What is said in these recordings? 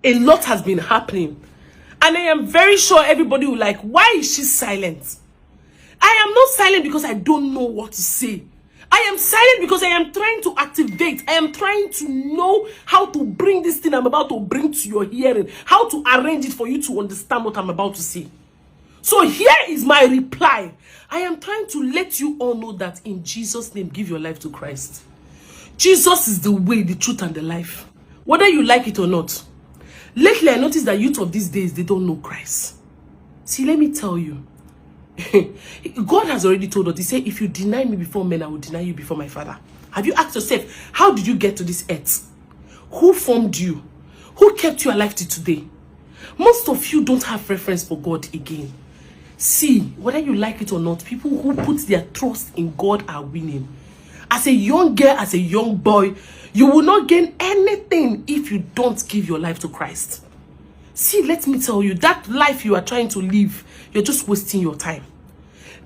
A lot has been happening. And I am very sure everybody will like, why is she silent? I am not silent because I don't know what to say. I am silent because I am trying to activate. I am trying to know how to bring this thing I'm about to bring to your hearing. How to arrange it for you to understand what I'm about to say. So here is my reply. I am trying to let you all know that in Jesus' name, give your life to Christ. Jesus is the way, the truth, and the life. Whether you like it or not. Lately, I noticed that youth of these days, they don't know Christ. See, let me tell you. God has already told us. He said, if you deny me before men, I will deny you before my Father. Have you asked yourself, how did you get to this earth? Who formed you? Who kept you alive till today? Most of you don't have reference for God again. See, whether you like it or not, people who put their trust in God are winning. As a young girl, as a young boy, you will not gain anything if you don't give your life to Christ. See, let me tell you, that life you are trying to live, you're just wasting your time.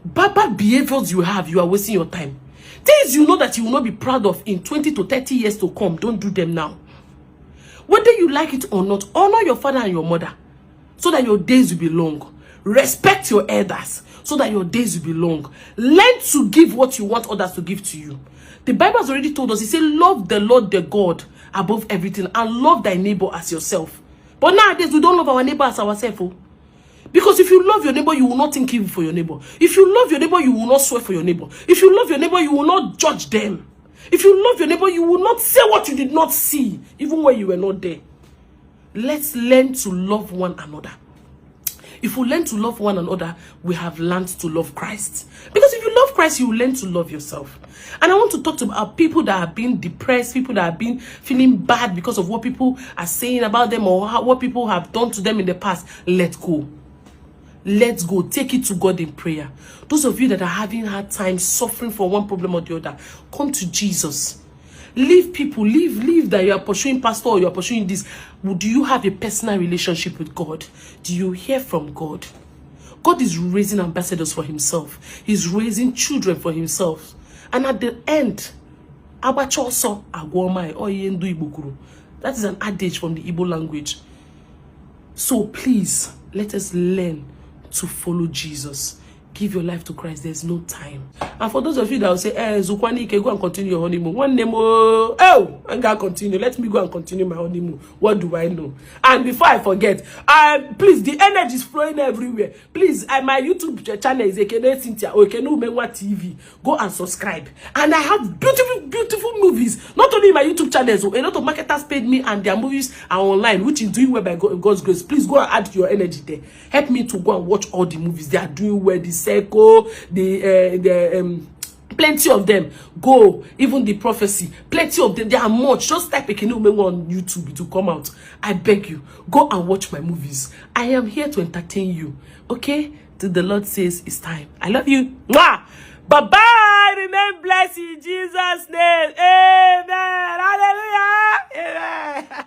Bad behaviors you have, you are wasting your time. Things you know that you will not be proud of in 20 to 30 years to come, don't do them now. Whether you like it or not, honor your father and your mother so that your days will be long. Respect your elders so that your days will be long. Learn to give what you want others to give to you. The Bible has already told us, it says, love the Lord, the God, above everything, and love thy neighbor as yourself. But nowadays, we don't love our neighbor as ourselves. Oh? Because if you love your neighbor, you will not think evil for your neighbor. If you love your neighbor, you will not swear for your neighbor. If you love your neighbor, you will not judge them. If you love your neighbor, you will not say what you did not see, even when you were not there. Let's learn to love one another. If we learn to love one another, we have learned to love Christ. Because if you love Christ, you will learn to love yourself. And I want to talk about people that have been depressed, people that have been feeling bad because of what people are saying about them or what people have done to them in the past. Let go. Let's go. Take it to God in prayer. Those of you that are having hard time, suffering for one problem or the other, come to Jesus. Leave people, leave that you are pursuing pastor or you are pursuing this. Do you have a personal relationship with God? Do you hear from God? God is raising ambassadors for himself. He's raising children for himself. And at the end, that is an adage from the Igbo language. So please, let us learn to follow Jesus. Give your life to Christ. There's no time. And for those of you that will say, Zukwani, go and continue your honeymoon. One name, I'm going to continue. Let me go and continue my honeymoon. What do I know? And before I forget, please, the energy is flowing everywhere. Please, my YouTube channel is Ekene Cynthia or Ekene Umenwa TV. Go and subscribe. And I have beautiful movies. Not only my YouTube channel, so a lot of marketers paid me and their movies are online, which is doing well by God's grace. Please go and add your energy there. Help me to go and watch all the movies. They are doing well. This plenty of them. Go, even the prophecy, plenty of them. There are much. Just type Ekene Umenwa on YouTube to come out. I beg you, go and watch my movies. I am here to entertain you. Okay, till the Lord says it's time. I love you. Mwah! Bye bye. Remain blessed in Jesus' name. Amen. Hallelujah. Amen.